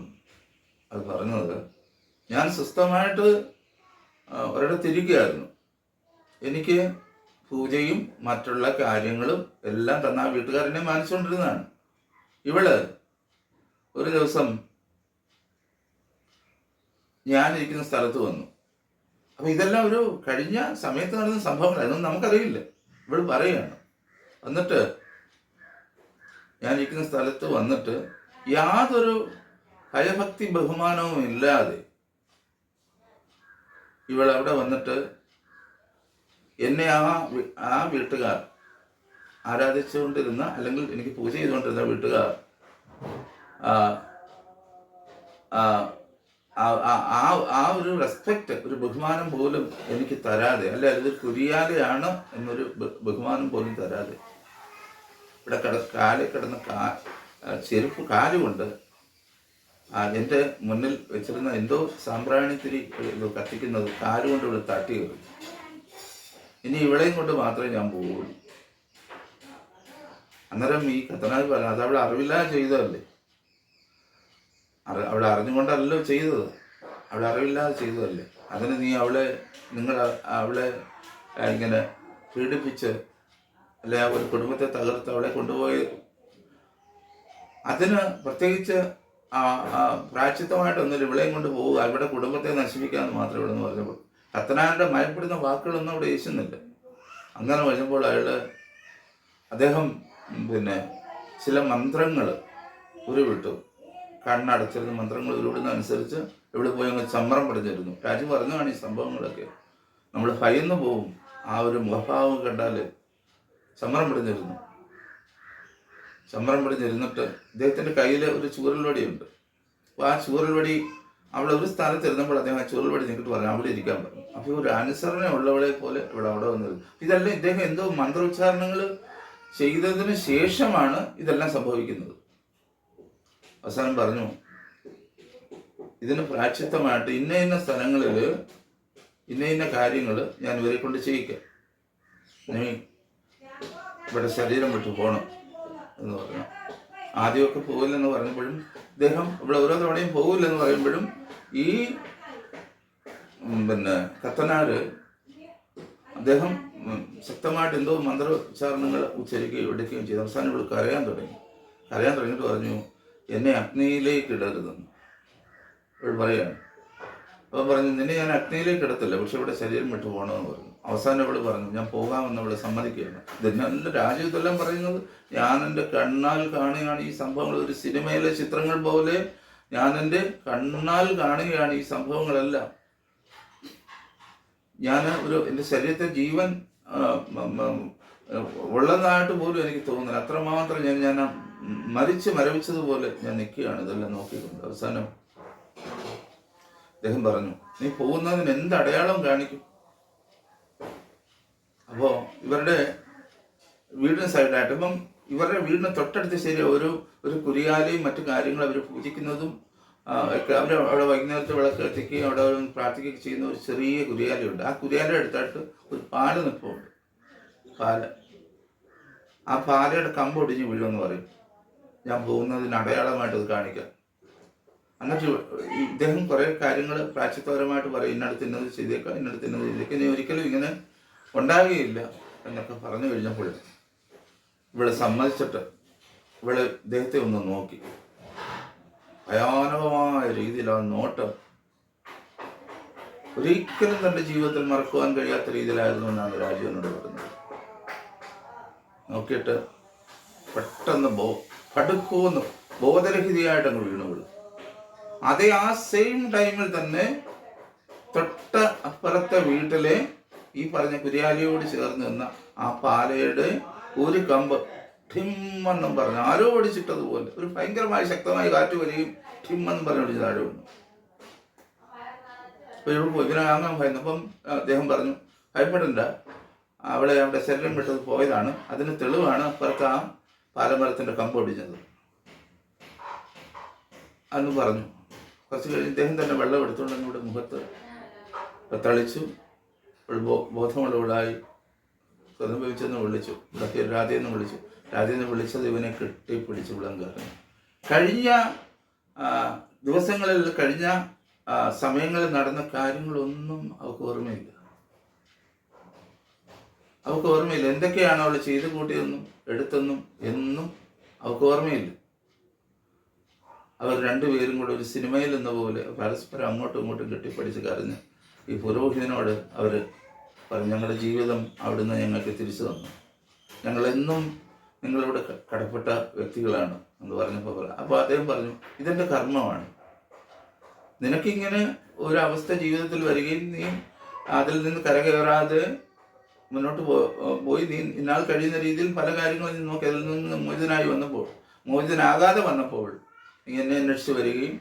അത് പറഞ്ഞത്, ഞാൻ സ്വസ്ഥമായിട്ട് ഒരിടത്തിരിക്കുകയായിരുന്നു, എനിക്ക് പൂജയും മറ്റുള്ള കാര്യങ്ങളും എല്ലാം തന്ന ആ വീട്ടുകാരനെ മാനിച്ചുകൊണ്ടിരുന്നതാണ്. ഇവള് ഒരു ദിവസം ഞാനിരിക്കുന്ന സ്ഥലത്ത് വന്നു. അപ്പം ഇതെല്ലാം ഒരു കഴിഞ്ഞ സമയത്ത് നടന്ന സംഭവങ്ങൾ, അതൊന്നും നമുക്കറിയില്ല. ഇവള് പറയുകയാണ്, എന്നിട്ട് ഞാനിരിക്കുന്ന സ്ഥലത്ത് വന്നിട്ട് യാതൊരു ഭയഭക്തി ബഹുമാനവും ഇല്ലാതെ ഇവൾ അവിടെ വന്നിട്ട് എന്നെ ആ വീട്ടുകാർ ആരാധിച്ചുകൊണ്ടിരുന്ന, അല്ലെങ്കിൽ എനിക്ക് പൂജ ചെയ്തുകൊണ്ടിരുന്ന വീട്ടുകാർ ആ ആ ആ ഒരു റെസ്പെക്റ്റ്, ഒരു ബഹുമാനം പോലും എനിക്ക് തരാതെ, അല്ലെ അത് കുരിയാലയാണ് എന്നൊരു ബഹുമാനം പോലും തരാതെ, ഇവിടെ കാലിൽ കിടന്ന ചെരുപ്പ് കാലുകൊണ്ട് എൻ്റെ മുന്നിൽ വെച്ചിരുന്ന എന്തോ സാമ്പ്രാണിത്തിരി കത്തിക്കുന്നത് കാലുകൊണ്ട് ഇവിടെ തട്ടി കയറി. ഇനി ഇവിടെയും കൊണ്ട് മാത്രമേ ഞാൻ പോവുള്ളൂ. അന്നേരം ഈ കത്തനാഥ് പറഞ്ഞു, അത് അവൾ അറിവില്ലാതെ ചെയ്തതല്ലേ, അവളെ അറിഞ്ഞുകൊണ്ടല്ലോ ചെയ്തത്, അവളെ അറിവില്ലാതെ ചെയ്തതല്ലേ. അതിന് നീ നിങ്ങൾ അവളെ ഇങ്ങനെ പീഡിപ്പിച്ച്, അല്ലെ ഒരു കുടുംബത്തെ തകർത്ത് അവളെ കൊണ്ടുപോയി, അതിന് പ്രത്യേകിച്ച് പ്രായശ്ചിത്തമായിട്ടൊന്നുമില്ല, ഇവിളെയും കൊണ്ട് പോവുക, അവരുടെ കുടുംബത്തെ നശിപ്പിക്കാമെന്ന് മാത്രമേ ഇവിടെ നിന്ന് പറഞ്ഞപ്പോൾ. കത്തനാരുടെ മയപ്പെടുന്ന വാക്കുകളൊന്നും അവിടെ യേശുന്നില്ല. അങ്ങനെ വരുമ്പോൾ അദ്ദേഹം ചില മന്ത്രങ്ങൾ ഉരുവിട്ടു, കണ്ണടച്ചിരുന്ന മന്ത്രങ്ങൾ ഉരുവിടുന്നതനുസരിച്ച് ഇവിടെ പോയി അങ്ങ് ചമ്രം പടിഞ്ഞിരുന്നു. രാജു പറഞ്ഞതാണ് ഈ സംഭവങ്ങളൊക്കെ. നമ്മൾ ഭയന്ന് പോവും, ആ ഒരു മുഖഭാവം കണ്ടാൽ ചമ്രം പടിഞ്ഞിരുന്നു. ചമ്രം പടിഞ്ഞിരുന്നിട്ട് ഇദ്ദേഹത്തിൻ്റെ കയ്യിൽ ഒരു ചൂരൽവടിയുണ്ട്. അപ്പോൾ ആ ചൂരൽവടി അവിടെ ഒരു സ്ഥലത്തിരുന്നപ്പോൾ അദ്ദേഹം ആ ചൂരൽവടി നിന്നിട്ട് പറഞ്ഞു അവിടെ ഇരിക്കാൻ പറഞ്ഞു. അപ്പോൾ ഒരു അനുസരണ ഉള്ളവളെ പോലെ അവിടെ വന്നിരുന്നു. ഇതെല്ലാം ഇദ്ദേഹം എന്തോ മന്ത്രോച്ചാരണങ്ങൾ ചെയ്തതിന് ശേഷമാണ് ഇതെല്ലാം സംഭവിക്കുന്നത്. അവസാനം പറഞ്ഞു, ഇതിന് പ്രായശ്ചിത്തമായിട്ട് ഇന്ന സ്ഥലങ്ങളിൽ ഇന്ന കാര്യങ്ങൾ ഞാൻ ഇവരെ കൊണ്ട് ചെയ്യിക്കാം, നീ ഇവിടെ ശരീരം വിട്ടു പോകണം എന്ന് പറഞ്ഞു. ആദ്യമൊക്കെ പോകില്ലെന്ന് പറഞ്ഞപ്പോഴും ഇദ്ദേഹം ഇവിടെ ഓരോ തവണയും പോകില്ലെന്ന് പറയുമ്പോഴും ഈ കത്തനാര് അദ്ദേഹം ശക്തമായിട്ട് എന്തോ മന്ത്രോച്ചാരണങ്ങൾ ഉച്ചരിക്കുകയും എടുക്കുകയും ചെയ്തു. അവസാനം ഇവിടെ കരയാൻ തുടങ്ങിയിട്ട് പറഞ്ഞു, എന്നെ അഗ്നിയിലേക്ക് ഇടരുതെന്ന് ഇവൾ പറയാണ്. അപ്പം പറഞ്ഞു, നിന്നെ ഞാൻ അഗ്നിയിലേക്ക് ഇടത്തില്ല, പക്ഷെ ഇവിടെ ശരീരം വിട്ടു പോകണമെന്ന് പറഞ്ഞു. അവസാനം ഇവള് പറഞ്ഞു, ഞാൻ പോകാമെന്ന് അവളെ സമ്മതിക്കുകയാണ്. ഇതെല്ലാം രാജു ഇതെല്ലാം പറയുന്നത് ഞാൻ എൻ്റെ കണ്ണാൽ കാണുകയാണ് ഈ സംഭവങ്ങൾ. ഒരു സിനിമയിലെ ചിത്രങ്ങൾ പോലെ ഞാൻ എൻ്റെ കണ്ണാൽ കാണുകയാണ് ഈ സംഭവങ്ങളെല്ലാം. ഞാൻ എൻ്റെ ശരീരത്തെ ജീവൻ ഉള്ളതായിട്ട് പോലും എനിക്ക് തോന്നുന്നില്ല. അത്രമാത്രം ഞാൻ മരവിച്ചതുപോലെ ഞാൻ നിൽക്കുകയാണ് ഇതെല്ലാം നോക്കിക്കൊണ്ട്. അവസാനം അദ്ദേഹം പറഞ്ഞു, നീ പോകുന്നതിന് എന്ത് അടയാളം കാണിക്കും? അപ്പോൾ ഇവരുടെ വീടിന് സൈഡായിട്ട്, ഇപ്പം ഇവരുടെ വീടിന് തൊട്ടടുത്ത് ശരി ഒരു കുരിയാലയും മറ്റു കാര്യങ്ങളും അവർ പൂജിക്കുന്നതും ഒക്കെ, അവർ അവിടെ വൈകുന്നേരത്തെ വിളക്ക് കത്തിക്കുകയും അവിടെ പ്രാർത്ഥിക്കുകയും ചെയ്യുന്ന ഒരു ചെറിയ കുരിയാലയുണ്ട്. ആ കുരിയാലയുടെ അടുത്തായിട്ട് ഒരു പാല നിൽപ്പുണ്ട്. ആ പാലയുടെ കമ്പ് ഒടിഞ്ഞ് വീഴുമെന്ന് പറയും. ഞാൻ പോകുന്നതിന് അടയാളമായിട്ട് അത് കാണിക്കാം. എന്നിട്ട് ഇദ്ദേഹം കുറേ കാര്യങ്ങൾ പ്രായശ്ചിത്തപരമായിട്ട് പറയും, ഇന്നടത്ത് ഇന്നത് ചെയ്തേക്കാം, ഇന്നടത്ത് ഇന്നത് ചെയ്തേക്കാം, ഇനി ഒരിക്കലും ഇങ്ങനെ ഉണ്ടാകുകയില്ല എന്നൊക്കെ പറഞ്ഞു കഴിഞ്ഞപ്പോൾ ഇവിടെ സമ്മതിച്ചിട്ട് ഇവിടെ ഇദ്ദേഹത്തെ ഒന്ന് നോക്കി. ഭയാനകമായ രീതിയിൽ ആ നോട്ടം ഒരിക്കലും തൻ്റെ ജീവിതത്തിൽ മറക്കുവാൻ കഴിയാത്ത രീതിയിലായിരുന്നു എന്നാണ് രാജുവിനോട് പറയുന്നത്. നോക്കിയിട്ട് പെട്ടെന്ന് കടുക്കൂന്ന് ബോധരഹിതയായിട്ടങ്ങ് വീണുള്ളൂ. അതേ ആ സെയിം ടൈമിൽ തന്നെ തൊട്ട അപ്പുറത്തെ വീട്ടിലെ ഈ പറഞ്ഞ കുരിയാലിയോട് ചേർന്ന് നിന്ന ആ പാലയുടെ ഒരു കമ്പ് ഠിമ്മെന്നും പറഞ്ഞു ആരോ ഓടിച്ചിട്ടതുപോലെ ഒരു ഭയങ്കരമായി ശക്തമായി കാറ്റ് വരികയും ഠിമ്മെന്നും പറഞ്ഞു ഓടിച്ച് താഴെ വന്നു. അപ്പോൾ ഇവിടെ പോയി ഇവനെ അങ്ങനെ ഭയന്നു. അപ്പം അദ്ദേഹം പറഞ്ഞു, ഭയപ്പെടണ്ട, അവിടെ ശരീരം വിട്ടത് പോയതാണ്, അതിന് തെളിവാണ് അപ്പുറത്ത് ആ പാലമരത്തിൻ്റെ കമ്പ് ഒടിഞ്ഞത് അന്ന് പറഞ്ഞു. കുറച്ച് കഴിഞ്ഞ് ഇദ്ദേഹം തന്നെ വെള്ളം എടുത്തുകൊണ്ട് ഇവിടെ മുഖത്ത് തളിച്ചു. ബോധമുള്ളവളായി സ്വതംഭവിച്ചെന്ന് വിളിച്ചു. ഇവിടെ രാധയെന്ന് വിളിച്ചത് ഇവനെ കെട്ടിപ്പിടിച്ച് വിളങ്കാറുണ്ട്. കഴിഞ്ഞ ദിവസങ്ങളിൽ കഴിഞ്ഞ സമയങ്ങളിൽ നടന്ന കാര്യങ്ങളൊന്നും അവൾക്ക് ഓർമ്മയില്ല. എന്തൊക്കെയാണ് അവൾ ചെയ്തു കൂട്ടിയതെന്നും എടുത്തെന്നും എന്നും അവൾക്ക് ഓർമ്മയില്ല. അവർ രണ്ടുപേരും കൂടെ ഒരു സിനിമയിൽ എന്ന പോലെ പരസ്പരം അങ്ങോട്ടും ഇങ്ങോട്ടും കെട്ടിപ്പടിച്ച് കരഞ്ഞ് ഈ പുരോഹിതനോട് അവർ പറഞ്ഞു, ഞങ്ങളുടെ ജീവിതം അവിടുന്ന് ഞങ്ങൾക്ക് തിരിച്ചു തന്നു, ഞങ്ങളെന്നും നിങ്ങളിവിടെ കടപ്പെട്ട വ്യക്തികളാണ് എന്ന് പറഞ്ഞപ്പോൾ അപ്പോൾ അദ്ദേഹം പറഞ്ഞു, ഇതെൻ്റെ കർമ്മമാണ്. നിനക്കിങ്ങനെ ഒരവസ്ഥ ജീവിതത്തിൽ വരികയും നീ അതിൽ നിന്ന് കരകയറാതെ മുന്നോട്ട് പോയി നീ ഇന്നാൾ കഴിയുന്ന രീതിയിൽ പല കാര്യങ്ങളിൽ നോക്കി അതിൽ നിന്ന് മോചിതനായി വന്നപ്പോൾ, മോചിതനാകാതെ വന്നപ്പോൾ നീ എന്നെ അന്വേഷിച്ച് വരികയും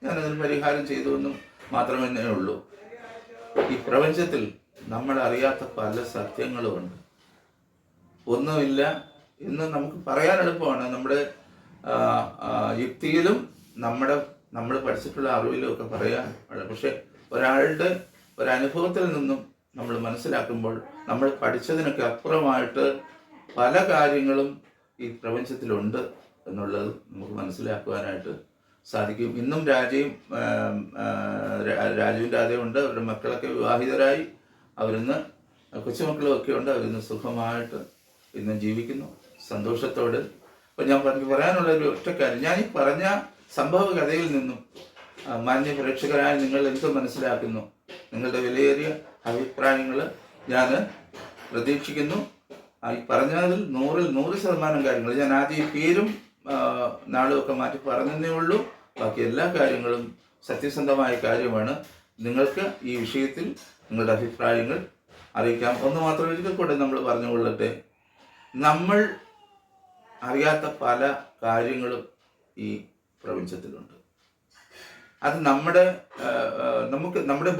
ഞാനതിന് പരിഹാരം ചെയ്തു എന്നും മാത്രമേ ഉള്ളൂ. ഈ പ്രപഞ്ചത്തിൽ നമ്മൾ അറിയാത്ത പല സത്യങ്ങളുമുണ്ട്. ഒന്നുമില്ല എന്ന് നമുക്ക് പറയാൻ എളുപ്പമാണ്, നമ്മുടെ യുക്തിയിലും നമ്മൾ പഠിച്ചിട്ടുള്ള അറിവിലും ഒക്കെ പറയാൻ. പക്ഷെ ഒരാളുടെ ഒരനുഭവത്തിൽ നിന്നും നമ്മൾ മനസ്സിലാക്കുമ്പോൾ നമ്മൾ പഠിച്ചതിനൊക്കെ അപ്പുറമായിട്ട് പല കാര്യങ്ങളും ഈ പ്രപഞ്ചത്തിലുണ്ട് എന്നുള്ളത് നമുക്ക് മനസ്സിലാക്കുവാനായിട്ട് സാധിക്കും. ഇന്നും രാജുവും രാധയും ഉണ്ട്. അവരുടെ മക്കളൊക്കെ വിവാഹിതരായി, അവരിന്ന് കൊച്ചുമക്കളുമൊക്കെ ഉണ്ട്. അവരിന്ന് സുഖമായിട്ട് ഇന്ന് ജീവിക്കുന്നു സന്തോഷത്തോട്. അപ്പം ഞാൻ പറയാനുള്ള ഒരു ഒറ്റ കാര്യം, ഞാൻ ഈ പറഞ്ഞ സംഭവ കഥയിൽ നിന്നും മാന്യ പ്രേക്ഷകരായ നിങ്ങൾ എന്ത് മനസ്സിലാക്കുന്നു? നിങ്ങളുടെ വിലയേറിയ അഭിപ്രായങ്ങൾ ഞാൻ പ്രതീക്ഷിക്കുന്നു. ഈ പറഞ്ഞതിൽ 100% കാര്യങ്ങൾ ഞാൻ ആദ്യം ഈ പേരും നാളും ഒക്കെ മാറ്റി പറഞ്ഞതേ ഉള്ളൂ. ബാക്കി എല്ലാ കാര്യങ്ങളും സത്യസന്ധമായ കാര്യമാണ്. നിങ്ങൾക്ക് ഈ വിഷയത്തിൽ നിങ്ങളുടെ അഭിപ്രായങ്ങൾ അറിയിക്കാം. ഒന്ന് മാത്രം ഒരിക്കൽ കൂടെ നമ്മൾ പറഞ്ഞുകൊള്ളട്ടെ, നമ്മൾ അറിയാത്ത പല കാര്യങ്ങളും ഈ പ്രപഞ്ചത്തിലുണ്ട്. അത് നമ്മുടെ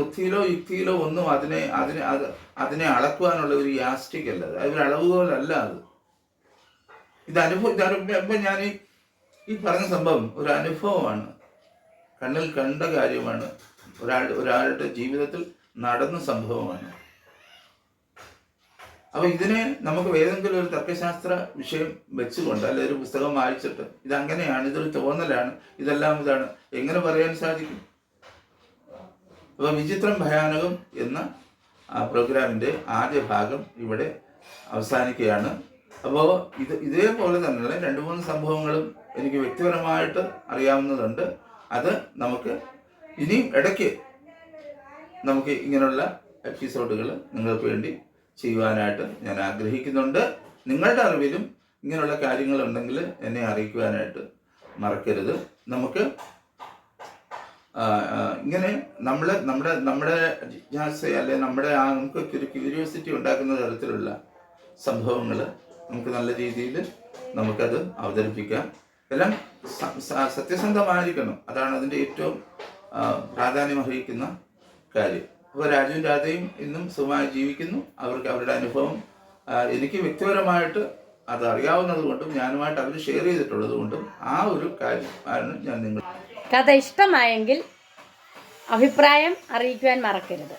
ബുദ്ധിയിലോ യുക്തിയിലോ ഒന്നും അതിനെ അളക്കുവാനുള്ള ഒരു യാസ്റ്റിക് അല്ല, അതൊരു അളവുകോലല്ല. ഇപ്പം ഞാൻ ഈ പറഞ്ഞ സംഭവം ഒരു അനുഭവമാണ്, കണ്ണിൽ കണ്ട കാര്യമാണ്, ഒരാളുടെ ജീവിതത്തിൽ നടന്ന സംഭവമാണ്. അപ്പൊ ഇതിനെ നമുക്ക് ഏതെങ്കിലും ഒരു തർക്കശാസ്ത്ര വിഷയം വെച്ചുകൊണ്ട് അല്ലെ ഒരു പുസ്തകം വായിച്ചിട്ട് ഇതങ്ങനെയാണ്, ഇതൊരു തോന്നലാണ്, ഇതെല്ലാം ഇതാണ് എങ്ങനെ പറയാൻ സാധിക്കും? അപ്പൊ വിചിത്രം ഭയാനകം എന്ന പ്രോഗ്രാമിന്റെ ആദ്യ ഭാഗം ഇവിടെ അവസാനിക്കുകയാണ്. അപ്പോൾ ഇതേപോലെ തന്നെയുള്ള 2-3 സംഭവങ്ങളും എനിക്ക് വ്യക്തിപരമായിട്ട് അറിയാവുന്നതുണ്ട്. അത് നമുക്ക് ഇനിയും ഇടയ്ക്ക് നമുക്ക് ഇങ്ങനെയുള്ള എപ്പിസോഡുകൾ നിങ്ങൾക്ക് വേണ്ടി ചെയ്യുവാനായിട്ട് ഞാൻ ആഗ്രഹിക്കുന്നുണ്ട്. നിങ്ങളുടെ അറിവിലും ഇങ്ങനെയുള്ള കാര്യങ്ങളുണ്ടെങ്കിൽ എന്നെ അറിയിക്കുവാനായിട്ട് മറക്കരുത്. നമുക്ക് ഇങ്ങനെ നമ്മുടെ ജിജ്ഞാസ അല്ലെ നമുക്ക് ഒരു ക്യൂരിയോസിറ്റി ഉണ്ടാക്കുന്ന തരത്തിലുള്ള സംഭവങ്ങൾ നമുക്ക് നല്ല രീതിയിൽ നമുക്കത് അവതരിപ്പിക്കാം. എല്ലാം സത്യസന്ധമായിരിക്കണം, അതാണ് അതിൻ്റെ ഏറ്റവും പ്രാധാന്യം അർഹിക്കുന്ന കാര്യം. അപ്പോൾ രാജുവും രാധയും ഇന്നും സുഖമായി ജീവിക്കുന്നു. അവർക്ക് അവരുടെ അനുഭവം എനിക്ക് വ്യക്തിപരമായിട്ട് അത് അറിയാവുന്നത് കൊണ്ടും ഞാനുമായിട്ട് അവർ ഷെയർ ചെയ്തിട്ടുള്ളത് കൊണ്ടും ആ ഒരു കാര്യമാണ് ഞാൻ നിങ്ങൾ കഥ ഇഷ്ടമായെങ്കിൽ അഭിപ്രായം അറിയിക്കുവാൻ മറക്കരുത്.